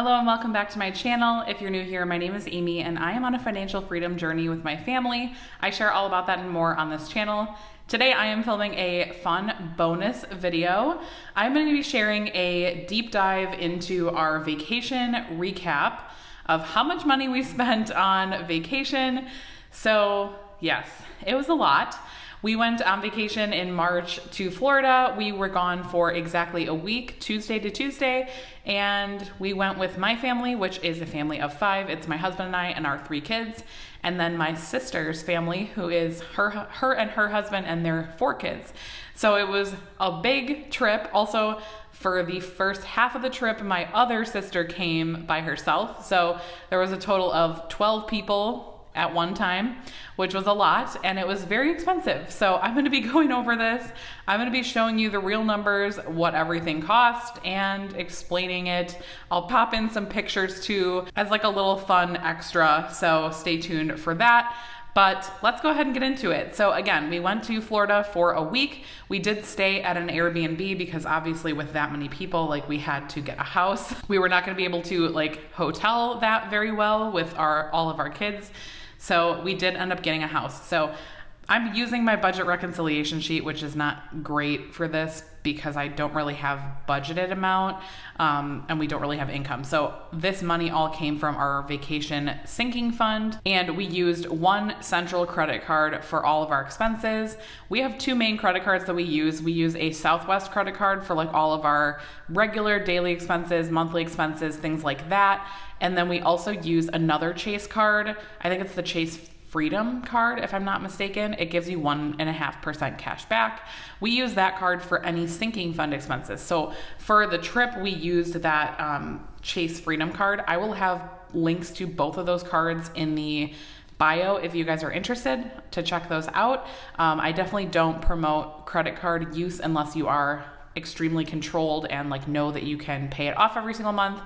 Hello and welcome back to my channel. If you're new here, my name is Amy and I am on a financial freedom journey with my family. I share all about that and more on this channel. Today I am filming a fun bonus video. I'm going to be sharing a deep dive into our vacation recap of how much money we spent on vacation. So yes, it was a lot. We went on vacation in March to Florida. We were gone for exactly a week, Tuesday to Tuesday, and we went with my family, which is a family of 5. It's my husband and I and our 3 kids, and then my sister's family, who is her and her husband and their 4 kids. So it was a big trip. Also, for the first half of the trip, my other sister came by herself. So there was a total of 12 people at one time, which was a lot, and it was very expensive. So I'm gonna be going over this. I'm gonna be showing you the real numbers, what everything cost, and explaining it. I'll pop in some pictures too as like a little fun extra, so stay tuned for that. But let's go ahead and get into it. So again, we went to Florida for a week. We did stay at an Airbnb because obviously with that many people, like we had to get a house. We were not gonna be able to like hotel that very well with all of our kids. So we did end up getting a house. So I'm using my budget reconciliation sheet, which is not great for this because I don't really have budgeted amount and we don't really have income. So this money all came from our vacation sinking fund, and we used one central credit card for all of our expenses. We have 2 main credit cards that we use. We use a Southwest credit card for like all of our regular daily expenses, monthly expenses, things like that. And then we also use another Chase card. I think it's the Chase Freedom card, if I'm not mistaken. It gives you 1.5% cash back. We use that card for any sinking fund expenses. So for the trip, we used that Chase Freedom card. I will have links to both of those cards in the bio if you guys are interested to check those out. I definitely don't promote credit card use unless you are extremely controlled and like know that you can pay it off every single month.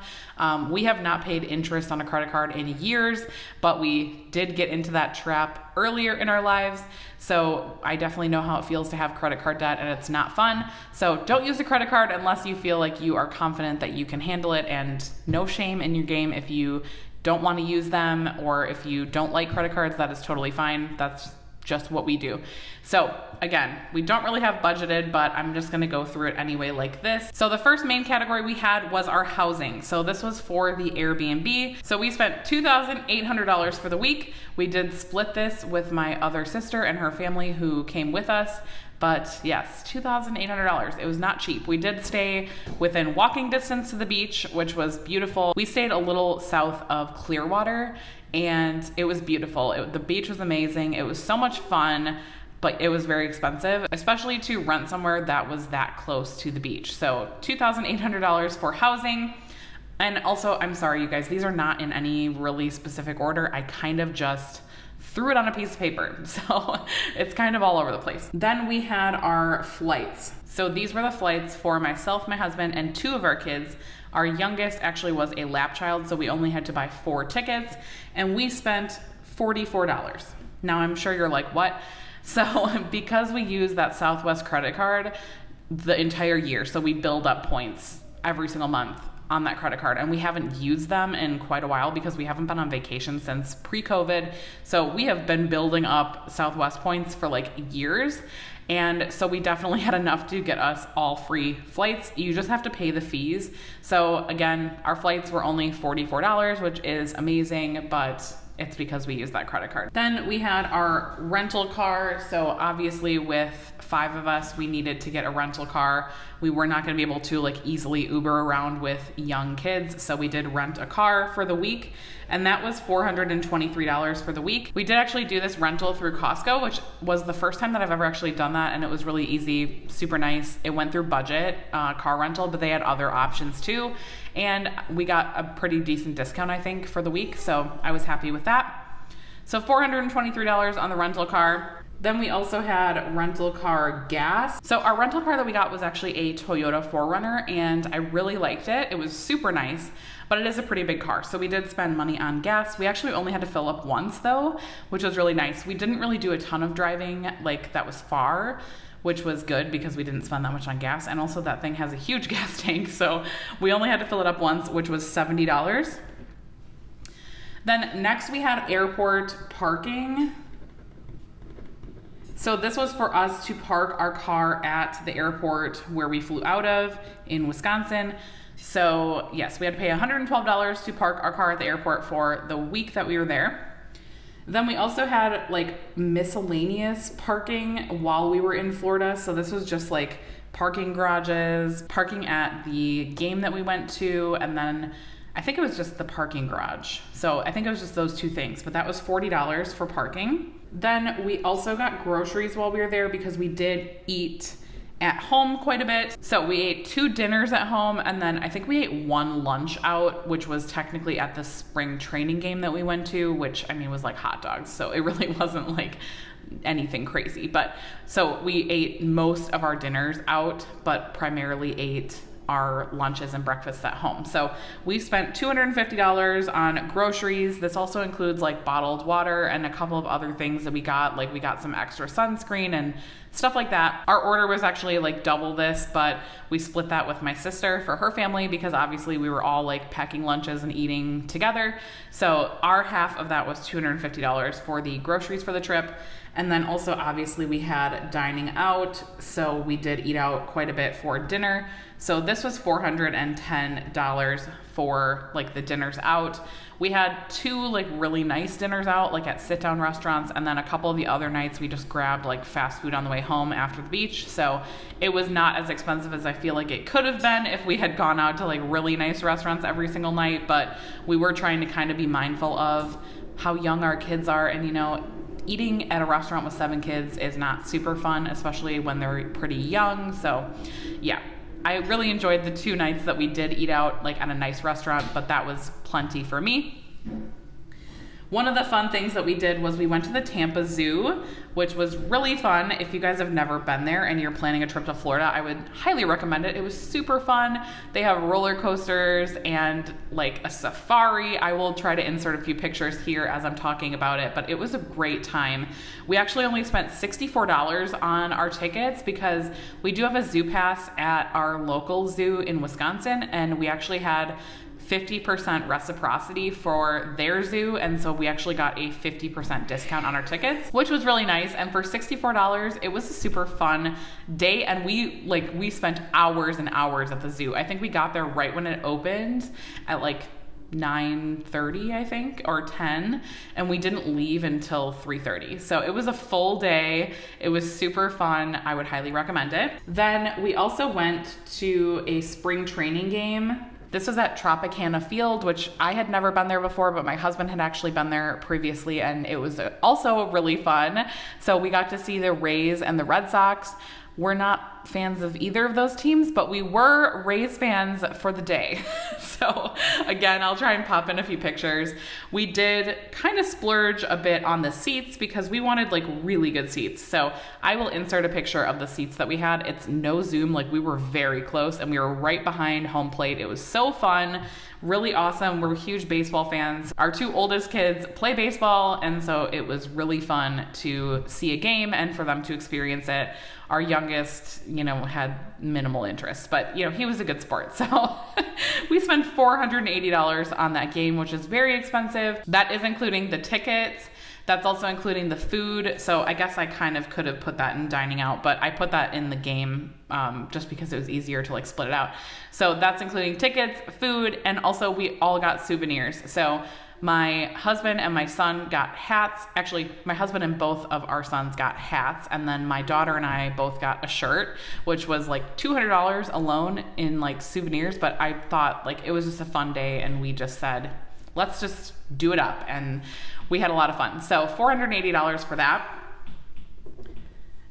We have not paid interest on a credit card in years, but we did get into that trap earlier in our lives. So I definitely know how it feels to have credit card debt, and it's not fun. So don't use a credit card unless you feel like you are confident that you can handle it, and no shame in your game if you don't want to use them, or if you don't like credit cards, that is totally fine. That's just what we do. So again, we don't really have budgeted, but I'm just gonna go through it anyway like this. So the first main category we had was our housing. So this was for the Airbnb. So we spent $2,800 for the week. We did split this with my other sister and her family who came with us. But yes, $2,800. It was not cheap. We did stay within walking distance to the beach, which was beautiful. We stayed a little south of Clearwater, and it was beautiful. The beach was amazing. It was so much fun, but it was very expensive, especially to rent somewhere that was that close to the beach. So $2,800 for housing. And also, I'm sorry, you guys, these are not in any really specific order. I kind of just threw it on a piece of paper. So it's kind of all over the place. Then we had our flights. So these were the flights for myself, my husband, and 2 of our kids. Our youngest actually was a lap child, so we only had to buy 4 tickets, and we spent $44. Now I'm sure you're like, what? So because we use that Southwest credit card the entire year, so we build up points every single month on that credit card, and we haven't used them in quite a while because we haven't been on vacation since pre-COVID. So we have been building up Southwest points for like years. And so we definitely had enough to get us all free flights. You just have to pay the fees. So again, our flights were only $44, which is amazing, but it's because we used that credit card. Then we had our rental car. So obviously with 5 of us, we needed to get a rental car. We were not gonna be able to like easily Uber around with young kids. So we did rent a car for the week, and that was $423 for the week. We did actually do this rental through Costco, which was the first time that I've ever actually done that, and it was really easy, super nice. It went through budget car rental, but they had other options too. And we got a pretty decent discount, I think, for the week. So I was happy with that. So $423 on the rental car. Then we also had rental car gas. So our rental car that we got was actually a Toyota 4Runner, and I really liked it. It was super nice, but it is a pretty big car. So we did spend money on gas. We actually only had to fill up once though, which was really nice. We didn't really do a ton of driving like that was far. which was good because we didn't spend that much on gas. And also that thing has a huge gas tank, so we only had to fill it up once, which was $70. Then next we had airport parking. So this was for us to park our car at the airport where we flew out of in Wisconsin. So yes, we had to pay $112 to park our car at the airport for the week that we were there. Then we also had like miscellaneous parking while we were in Florida. So this was just like parking garages, parking at the game that we went to, and then I think it was just the parking garage. So I think it was just those two things, but that was $40 for parking. Then we also got groceries while we were there because we did eat at home quite a bit. So we ate 2 dinners at home, and then I think we ate 1 lunch out, which was technically at the spring training game that we went to, which I mean was like hot dogs. So it really wasn't like anything crazy. But so we ate most of our dinners out, but primarily ate our lunches and breakfasts at home. So we spent $250 on groceries. This also includes like bottled water and a couple of other things that we got. Like we got some extra sunscreen and stuff like that. Our order was actually like double this, but we split that with my sister for her family because obviously we were all like packing lunches and eating together. So our half of that was $250 for the groceries for the trip. And then also obviously we had dining out. So we did eat out quite a bit for dinner. So this was $410 for like the dinners out. We had 2 like really nice dinners out, like at sit down restaurants. And then a couple of the other nights we just grabbed like fast food on the way home after the beach. So it was not as expensive as I feel like it could have been if we had gone out to like really nice restaurants every single night. But we were trying to kind of be mindful of how young our kids are. And you know, eating at a restaurant with 7 kids is not super fun, especially when they're pretty young. So yeah, I really enjoyed the 2 nights that we did eat out like at a nice restaurant, but that was plenty for me. One of the fun things that we did was we went to the Tampa Zoo, which was really fun. If you guys have never been there and you're planning a trip to Florida, I would highly recommend it. It was super fun. They have roller coasters and like a safari. I will try to insert a few pictures here as I'm talking about it, but it was a great time. We actually only spent $64 on our tickets because we do have a zoo pass at our local zoo in Wisconsin, and we actually had 50% reciprocity for their zoo, and so we actually got a 50% discount on our tickets, which was really nice. And for $64, it was a super fun day, and we spent hours and hours at the zoo. I think we got there right when it opened at like 9:30, I think, or 10, and we didn't leave until 3:30. So it was a full day. It was super fun. I would highly recommend it. Then we also went to a spring training game. This was at Tropicana Field, which I had never been there before, but my husband had actually been there previously, and it was also really fun. So we got to see the Rays and the Red Sox. We're not fans of either of those teams, but we were Rays fans for the day. So again, I'll try and pop in a few pictures. We did kind of splurge a bit on the seats because we wanted like really good seats. So I will insert a picture of the seats that we had. It's no zoom, like we were very close and we were right behind home plate. It was so fun, really awesome. We're huge baseball fans. Our 2 oldest kids play baseball, and so it was really fun to see a game and for them to experience it. Our youngest, had minimal interest, but he was a good sport. So we spent $480 on that game, which is very expensive. That is including the tickets. That's also including the food. So I guess I kind of could have put that in dining out, but I put that in the game just because it was easier to like split it out. So that's including tickets, food, and also we all got souvenirs. So my husband and my son got hats. Actually, my husband and both of our sons got hats. And then my daughter and I both got a shirt, which was like $200 alone in like souvenirs. But I thought like it was just a fun day, and we just said, let's just do it up. And we had a lot of fun. So $480 for that.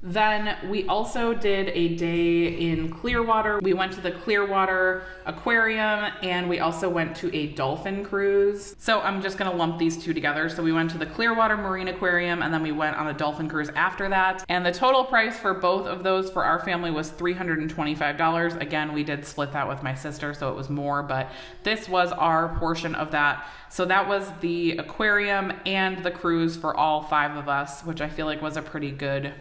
Then we also did a day in Clearwater. We went to the Clearwater Aquarium, and we also went to a dolphin cruise. So I'm just gonna lump these 2 together. So we went to the Clearwater Marine Aquarium, and then we went on a dolphin cruise after that. And the total price for both of those for our family was $325. Again, we did split that with my sister, so it was more, but this was our portion of that. So that was the aquarium and the cruise for all 5 of us, which I feel like was a pretty good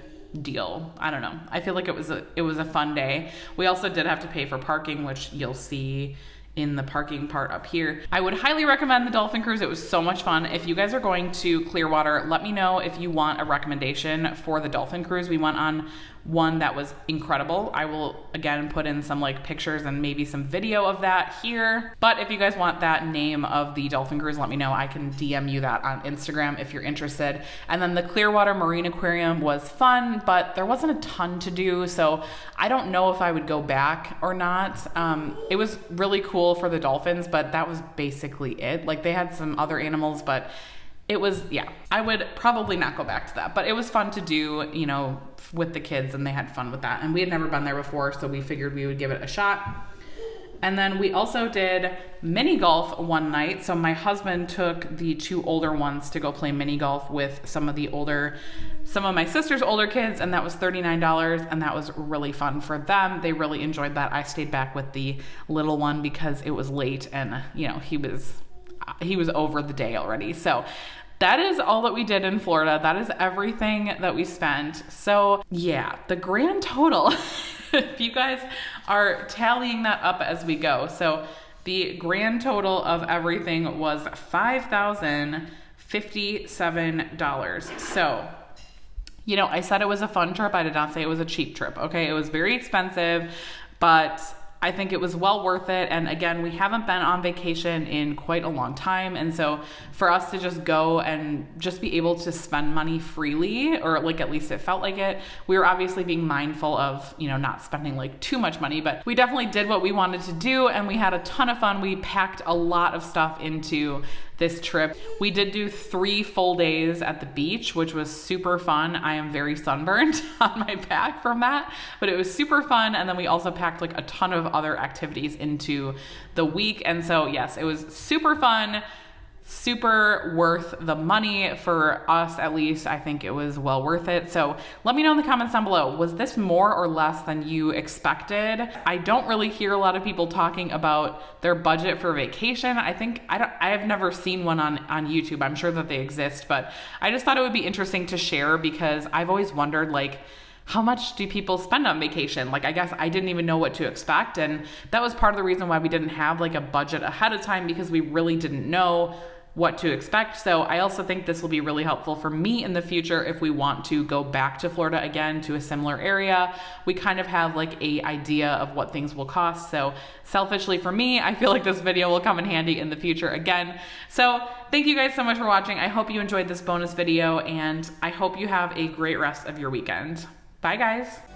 deal. I don't know. I feel like it was a fun day. We also did have to pay for parking, which you'll see in the parking part up here. I would highly recommend the dolphin cruise. It was so much fun. If you guys are going to Clearwater, let me know if you want a recommendation for the dolphin cruise. We went on one that was incredible. I will again put in some like pictures and maybe some video of that here. But if you guys want that name of the dolphin cruise, let me know. I can DM you that on Instagram if you're interested. And then the Clearwater Marine Aquarium was fun, but there wasn't a ton to do. So I don't know if I would go back or not. It was really cool for the dolphins, but that was basically it. Like they had some other animals, but it was, yeah, I would probably not go back to that, but it was fun to do, you know, with the kids, and they had fun with that. And we had never been there before, so we figured we would give it a shot. And then we also did mini golf one night. So my husband took the 2 older ones to go play mini golf with some of my sister's older kids, and that was $39, and that was really fun for them. They really enjoyed that. I stayed back with the little one because it was late, and you know, he was over the day already. So that is all that we did in Florida. That is everything that we spent. So yeah, the grand total, if you guys are tallying that up as we go. So the grand total of everything was $5,057. So, you know, I said it was a fun trip. I did not say it was a cheap trip. Okay. It was very expensive, but I think it was well worth it. And again, we haven't been on vacation in quite a long time. And so for us to just go and just be able to spend money freely, or like at least it felt like it, we were obviously being mindful of, you know, not spending like too much money, but we definitely did what we wanted to do. And we had a ton of fun. We packed a lot of stuff into this trip. We did do 3 full days at the beach, which was super fun. I am very sunburned on my back from that, but it was super fun. And then we also packed like a ton of other activities into the week. And so yes, it was super fun, super worth the money for us. At least I think it was well worth it. So let me know in the comments down below, was this more or less than you expected? I don't really hear a lot of people talking about their budget for vacation. I have never seen one on YouTube. I'm sure that they exist, but I just thought it would be interesting to share because I've always wondered, like, how much do people spend on vacation? Like, I guess I didn't even know what to expect. And that was part of the reason why we didn't have like a budget ahead of time, because we really didn't know what to expect. So I also think this will be really helpful for me in the future if we want to go back to Florida again, to a similar area. We kind of have like a idea of what things will cost. So selfishly for me, I feel like this video will come in handy in the future again. So thank you guys so much for watching. I hope you enjoyed this bonus video, and I hope you have a great rest of your weekend. Bye guys.